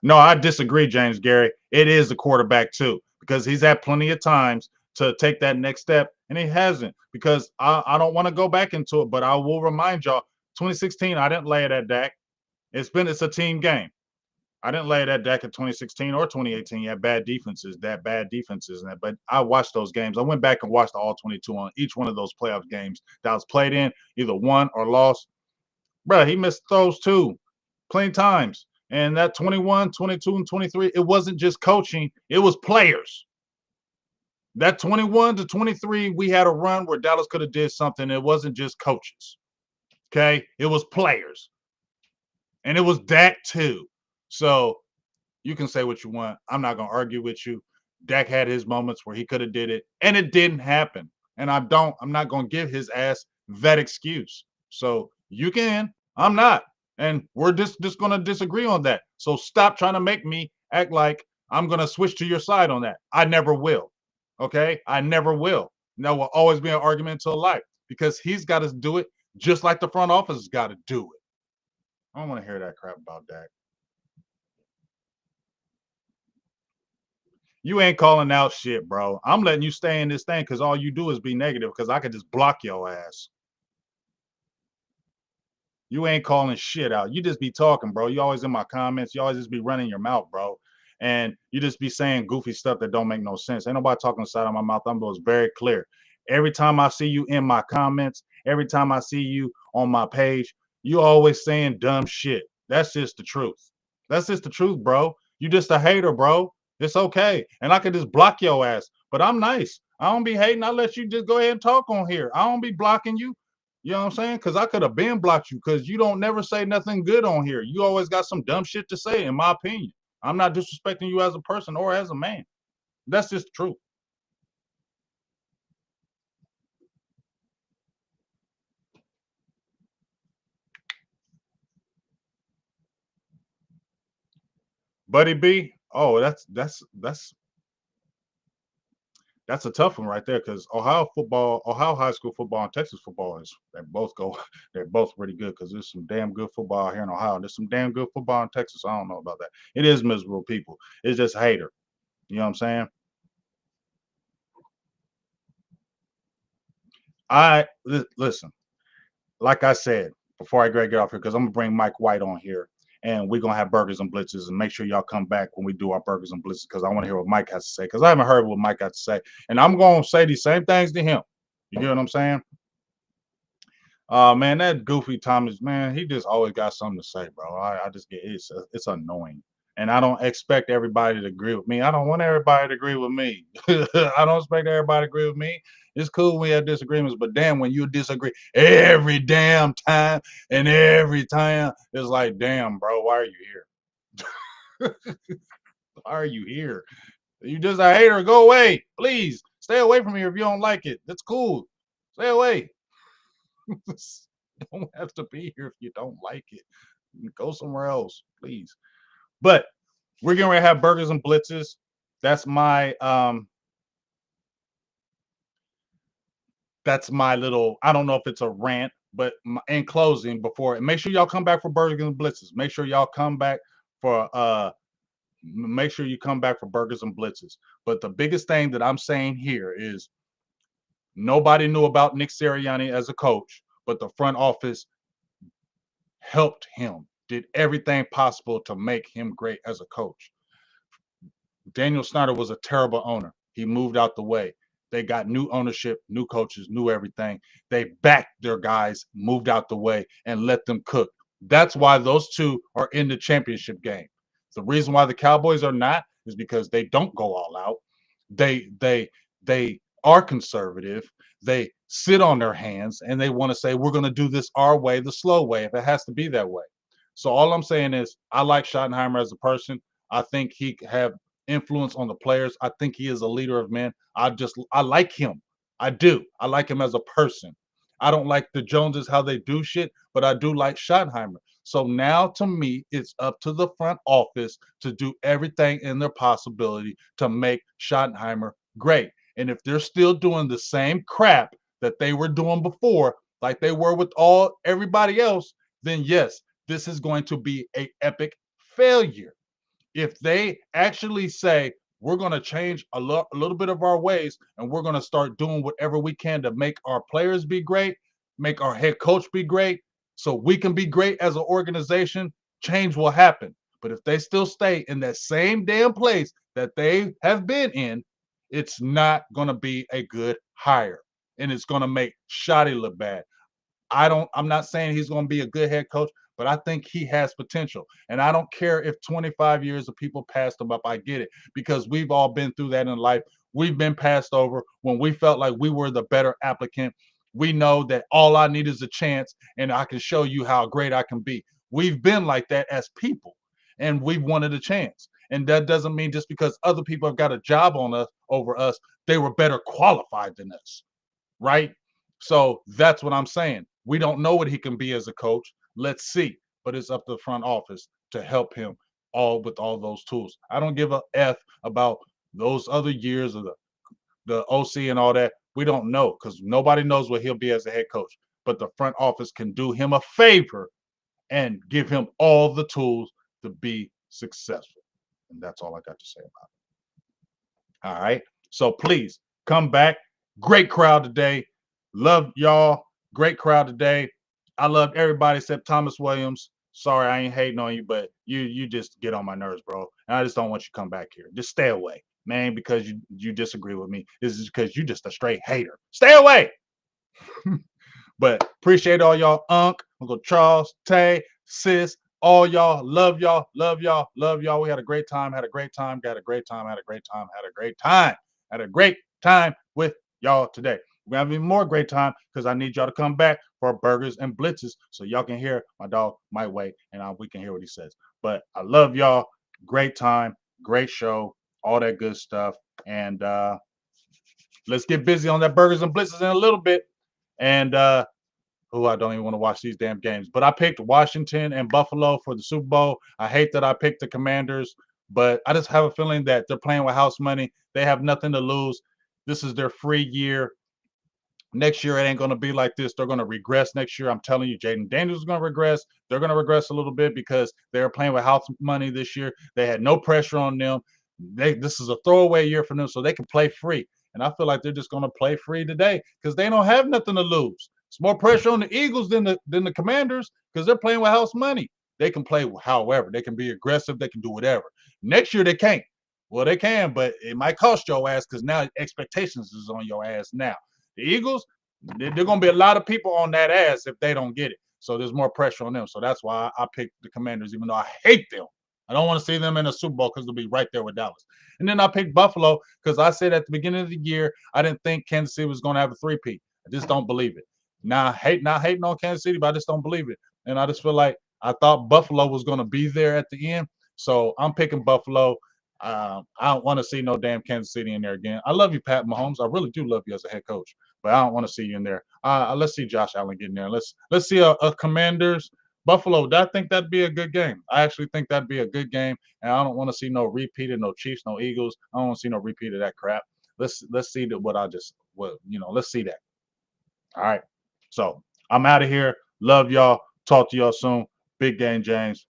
No, I disagree, James Gary. It is the quarterback too, because he's had plenty of times to take that next step, and he hasn't. Because I don't want to go back into it, but I will remind y'all, 2016, I didn't lay it at Dak. It's a team game. I didn't lay it at Dak in 2016 or 2018. You had bad defenses, but I watched those games. I went back and watched all 22 on each one of those playoff games that was played in, either won or lost. Bro, he missed throws too, plenty times. And that 21, 22, and 23, it wasn't just coaching, it was players. That 21 to 23, we had a run where Dallas could have did something. It wasn't just coaches. Okay? It was players. And it was Dak too. So you can say what you want. I'm not gonna argue with you. Dak had his moments where he could have did it, and it didn't happen. And I'm not gonna give his ass that excuse. So you can, I'm not. And we're just gonna disagree on that. So stop trying to make me act like I'm gonna switch to your side on that. I never will. Okay? I never will. And that will always be an argument until life because he's got to do it just like the front office has got to do it. I don't want to hear that crap about Dak. You ain't calling out shit, bro. I'm letting you stay in this thing because all you do is be negative because I could just block your ass. You ain't calling shit out. You just be talking, bro. You always in my comments. You always just be running your mouth, bro. And you just be saying goofy stuff that don't make no sense. Ain't nobody talking the side of my mouth. I'm was very clear. Every time I see you in my comments, every time I see you on my page, you always saying dumb shit. That's just the truth. That's just the truth, bro. You just a hater, bro. It's okay. And I could just block your ass. But I'm nice. I don't be hating. I let you just go ahead and talk on here. I don't be blocking you. You know what I'm saying? Because I could have been blocked you because you don't never say nothing good on here. You always got some dumb shit to say, in my opinion. I'm not disrespecting you as a person or as a man. That's just the truth. Buddy B, oh, that's a tough one right there because Ohio high school football, and Texas football is they both go, they're both pretty good because there's some damn good football here in Ohio. There's some damn good football in Texas. I don't know about that. It is miserable people. It's just hater. You know what I'm saying? Listen. Like I said before I get off here, because I'm gonna bring Mike White on here, and we're gonna have burgers and blitzes, and make sure y'all come back when we do our burgers and blitzes, because I want to hear what Mike has to say, because I haven't heard what Mike got to say, and I'm gonna say these same things to him. You get what I'm saying? Man, that goofy Thomas, man, he just always got something to say, bro. I just get it's annoying. And I don't expect everybody to agree with me. I don't want everybody to agree with me. I don't expect everybody to agree with me. It's cool when we have disagreements, but damn, when you disagree every damn time and every time, it's like, damn, bro, why are you here? Why are you here? You just a hater. Go away, please. Stay away from here if you don't like it. That's cool. Stay away. You don't have to be here if you don't like it. Go somewhere else, please. But we're going to have burgers and blitzes. That's my little. I don't know if it's a rant, but in closing, before make sure y'all come back for burgers and blitzes. Make sure y'all come back for make sure you come back for burgers and blitzes. But the biggest thing that I'm saying here is Nobody knew about Nick Sirianni as a coach, but the front office helped him, did everything possible to make him great as a coach. Daniel Snyder was a terrible owner. He moved out the way. They got new ownership, new coaches, new everything. They backed their guys, moved out the way, and let them cook. That's why those two are in the championship game. The reason why the Cowboys are not is because they don't go all out. They are conservative. They sit on their hands and they want to say we're going to do this our way, the slow way, if it has to be that way. So all I'm saying is I like Schottenheimer as a person. I think he have influence on the players. I think he is a leader of men. I like him. I do. I like him as a person. I don't like the Joneses how they do shit, but I do like Schottenheimer. So now to me, it's up to the front office to do everything in their possibility to make Schottenheimer great. And if they're still doing the same crap that they were doing before, like they were with all everybody else, then yes, this is going to be a epic failure. If they actually say we're going to change a little bit of our ways and we're going to start doing whatever we can to make our players be great, make our head coach be great, so we can be great as an organization, change will happen. But if they still stay in that same damn place that they have been in, it's not going to be a good hire. And it's going to make Shotty look bad. I'm not saying he's going to be a good head coach, but I think he has potential. And I don't care if 25 years of people passed him up. I get it because we've all been through that in life. We've been passed over when we felt like we were the better applicant. We know that all I need is a chance and I can show you how great I can be. We've been like that as people and we've wanted a chance. And that doesn't mean just because other people have got a job on us over us, they were better qualified than us, right? So that's what I'm saying. We don't know what he can be as a coach. Let's see. But it's up to the front office to help him all with all those tools. I don't give a F about those other years of the OC and all that. We don't know because nobody knows what he'll be as a head coach. But the front office can do him a favor and give him all the tools to be successful. And that's all I got to say about it. All right. So please come back. Great crowd today. Love y'all. Great crowd today. I love everybody except Thomas Williams. Sorry, I ain't hating on you, but you just get on my nerves, bro. And I just don't want you to come back here. Just stay away, man, because you disagree with me. This is because you just a straight hater. Stay away. But appreciate all y'all, Uncle Charles, Tay, Sis, all y'all. Love y'all, love y'all, love y'all. We had a great time, had a great time, got a great time, had a great time, had a great time, had a great time with y'all today. We're having even more great time because I need y'all to come back for burgers and blitzes so y'all can hear my dog my way and we can hear what he says. But I love y'all. Great time, great show, all that good stuff. And let's get busy on that burgers and blitzes in a little bit. And I don't even want to watch these damn games. But I picked Washington and Buffalo for the Super Bowl. I hate that I picked the Commanders, but I just have a feeling that they're playing with house money. They have nothing to lose. This is their free year. Next year, it ain't going to be like this. They're going to regress next year. I'm telling you, Jaden Daniels is going to regress. They're going to regress a little bit because they're playing with house money this year. They had no pressure on them. This is a throwaway year for them, so they can play free. And I feel like they're just going to play free today because they don't have nothing to lose. It's more pressure on the Eagles than the Commanders because they're playing with house money. They can play however. They can be aggressive. They can do whatever. Next year, they can't. Well, they can, but it might cost your ass because now expectations is on your ass now. The Eagles, there are going to be a lot of people on that ass if they don't get it. So there's more pressure on them. So that's why I picked the Commanders, even though I hate them. I don't want to see them in a Super Bowl because they'll be right there with Dallas. And then I picked Buffalo because I said at the beginning of the year, I didn't think Kansas City was going to have a three-peat. I just don't believe it. Not hating on Kansas City, but I just don't believe it. And I just feel like I thought Buffalo was going to be there at the end. So I'm picking Buffalo. I don't want to see no damn Kansas City in there again. I love you, Pat Mahomes. I really do love you as a head coach, but I don't want to see you in there. Let's see Josh Allen get in there. Let's see a Commanders Buffalo. I think that'd be a good game. I actually think that'd be a good game, and I don't want to see no repeat of no Chiefs, no Eagles. I don't want to see no repeat of that crap. Let's see let's see that. All right. So I'm out of here. Love y'all. Talk to y'all soon. Big game, James.